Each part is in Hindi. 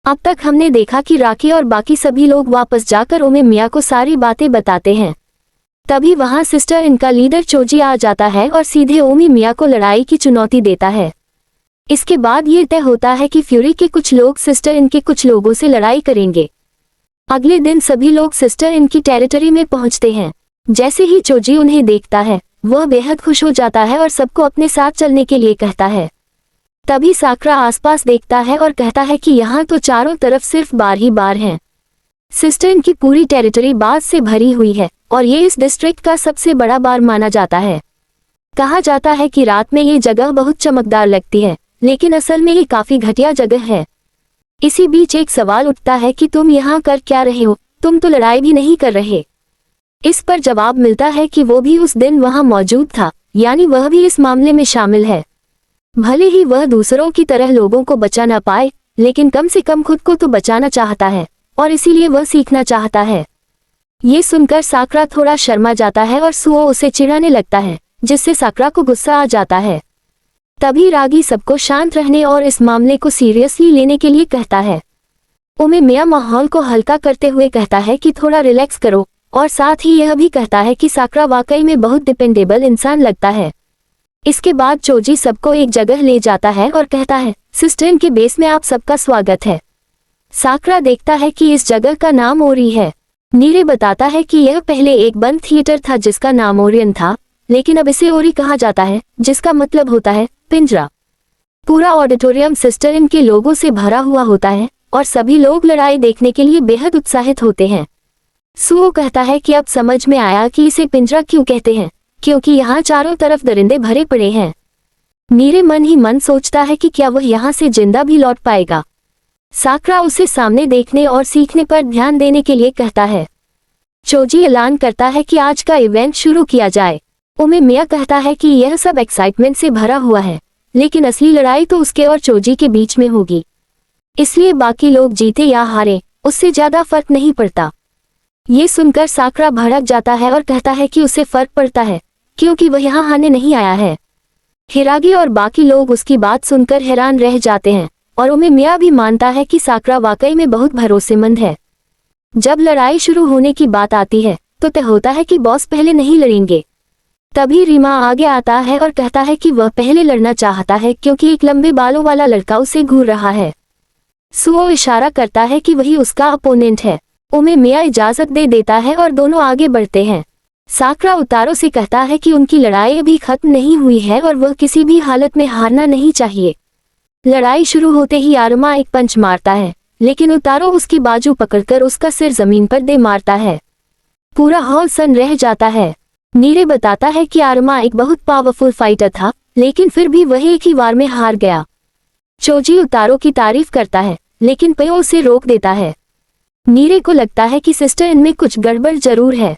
अब तक हमने देखा कि राकी और बाकी सभी लोग वापस जाकर उमे मिया को सारी बातें बताते हैं। तभी वहां सिस्टर इनका लीडर चोजी आ जाता है और सीधे उमे मिया को लड़ाई की चुनौती देता है। इसके बाद ये तय होता है कि फ्यूरी के कुछ लोग सिस्टर इनके कुछ लोगों से लड़ाई करेंगे। अगले दिन सभी लोग सिस्टर इनकी टेरिटरी में पहुंचते हैं। जैसे ही चोजी उन्हें देखता है वह बेहद खुश हो जाता है और सबको अपने साथ चलने के लिए कहता है। तभी साकरा आसपास देखता है और कहता है कि यहाँ तो चारों तरफ सिर्फ बार ही बार हैं। सिस्टर इनकी पूरी टेरिटरी बाज से भरी हुई है और ये इस डिस्ट्रिक्ट का सबसे बड़ा बार माना जाता है। कहा जाता है कि रात में ये जगह बहुत चमकदार लगती है, लेकिन असल में ये काफी घटिया जगह है। इसी बीच एक सवाल उठता है कि तुम यहाँ कर क्या रहे हो, तुम तो लड़ाई भी नहीं कर रहे। इस पर जवाब मिलता है कि वो भी उस दिन वहां मौजूद था, यानी वह भी इस मामले में शामिल है। भले ही वह दूसरों की तरह लोगों को बचा ना पाए, लेकिन कम से कम खुद को तो बचाना चाहता है और इसीलिए वह सीखना चाहता है। ये सुनकर साकरा थोड़ा शर्मा जाता है और सुओ उसे चिढ़ाने लगता है, जिससे साकरा को गुस्सा आ जाता है। तभी रागी सबको शांत रहने और इस मामले को सीरियसली लेने के लिए कहता है। उमे मिया माहौल को हल्का करते हुए कहता है कि थोड़ा रिलैक्स करो, और साथ ही यह भी कहता है कि साकरा वाकई में बहुत डिपेंडेबल इंसान लगता है। इसके बाद चोजी सबको एक जगह ले जाता है और कहता है, सिस्टर के बेस में आप सबका स्वागत है। साकरा देखता है कि इस जगह का नाम ओरी है। नीरे बताता है कि यह पहले एक बंद थिएटर था जिसका नाम ओरियन था, लेकिन अब इसे ओरी कहा जाता है, जिसका मतलब होता है पिंजरा। पूरा ऑडिटोरियम सिस्टर इनके लोगों से भरा हुआ होता है और सभी लोग लड़ाई देखने के लिए बेहद उत्साहित होते हैं। सुओ कहता है कि अब समझ में आया कि इसे पिंजरा क्यों कहते हैं, क्योंकि यहाँ चारों तरफ दरिंदे भरे पड़े हैं। नीरे मन ही मन सोचता है कि क्या वह यहाँ से जिंदा भी लौट पाएगा। साकरा उसे सामने देखने और सीखने पर ध्यान देने के लिए कहता है। चोजी ऐलान करता है कि आज का इवेंट शुरू किया जाए। उमे मिया कहता है कि यह सब एक्साइटमेंट से भरा हुआ है, लेकिन असली लड़ाई तो उसके और चोजी के बीच में होगी, इसलिए बाकी लोग जीते या हारे उससे ज्यादा फर्क नहीं पड़ता। ये सुनकर साकरा भड़क जाता है और कहता है कि उसे फर्क पड़ता है, क्योंकि वह यहाँ हारने नहीं आया है। हिरागी और बाकी लोग उसकी बात सुनकर हैरान रह जाते हैं और उमे मिया भी मानता है कि साकरा वाकई में बहुत भरोसेमंद है। जब लड़ाई शुरू होने की बात आती है तो तय होता है कि बॉस पहले नहीं लड़ेंगे। तभी रीमा आगे आता है और कहता है कि वह पहले लड़ना चाहता है क्योंकि एक लंबे बालों वाला लड़का उसे घूर रहा है। सुओ इशारा करता है कि वही उसका अपोनेंट है। उमे मिया इजाजत दे देता है और दोनों आगे बढ़ते हैं। साकरा उतारो से कहता है कि उनकी लड़ाई अभी खत्म नहीं हुई है और वह किसी भी हालत में हारना नहीं चाहिए। लड़ाई शुरू होते ही आरमा एक पंच मारता है, लेकिन उतारो उसकी बाजू पकड़कर उसका सिर जमीन पर दे मारता है। पूरा हॉल सन रह जाता है। नीरे बताता है कि आरमा एक बहुत पावरफुल फाइटर था, लेकिन फिर भी वह एक ही वार में हार गया। चोजी उतारो की तारीफ करता है, लेकिन पयो उसे रोक देता है। नीरे को लगता है कि सिस्टर इनमें कुछ गड़बड़ जरूर है।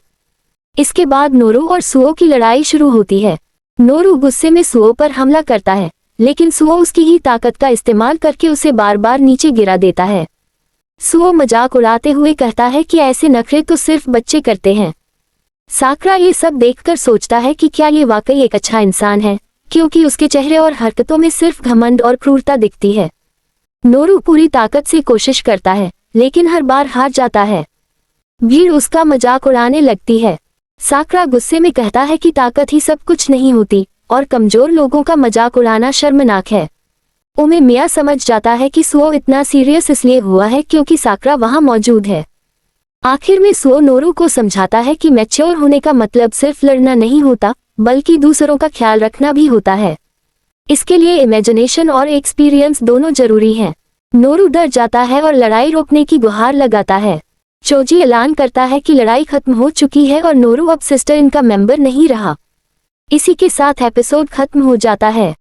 इसके बाद नोरू और सुओ की लड़ाई शुरू होती है। नोरू गुस्से में सुओ पर हमला करता है, लेकिन सुओ उसकी ही ताकत का इस्तेमाल करके उसे बार बार नीचे गिरा देता है। सुओ मजाक उड़ाते हुए कहता है कि ऐसे नखरे तो सिर्फ बच्चे करते हैं। साकरा ये सब देखकर सोचता है कि क्या ये वाकई एक अच्छा इंसान है, क्योंकि उसके चेहरे और हरकतों में सिर्फ घमंड और क्रूरता दिखती है। नोरू पूरी ताकत से कोशिश करता है, लेकिन हर बार हार जाता है। भीड़ उसका मजाक उड़ाने लगती है। साकरा गुस्से में कहता है कि ताकत ही सब कुछ नहीं होती और कमजोर लोगों का मजाक उड़ाना शर्मनाक है। उमे मिया समझ जाता है कि सुओ इतना सीरियस इसलिए हुआ है क्योंकि साकरा वहां मौजूद है। आखिर में सुओ नोरू को समझाता है कि मैच्योर होने का मतलब सिर्फ लड़ना नहीं होता, बल्कि दूसरों का ख्याल रखना भी होता है। इसके लिए इमेजिनेशन और एक्सपीरियंस दोनों जरूरी हैं। नोरू डर जाता है और लड़ाई रोकने की गुहार लगाता है। चोजी ऐलान करता है कि लड़ाई खत्म हो चुकी है और नोरू अब सिस्टर इनका मेंबर नहीं रहा। इसी के साथ एपिसोड खत्म हो जाता है।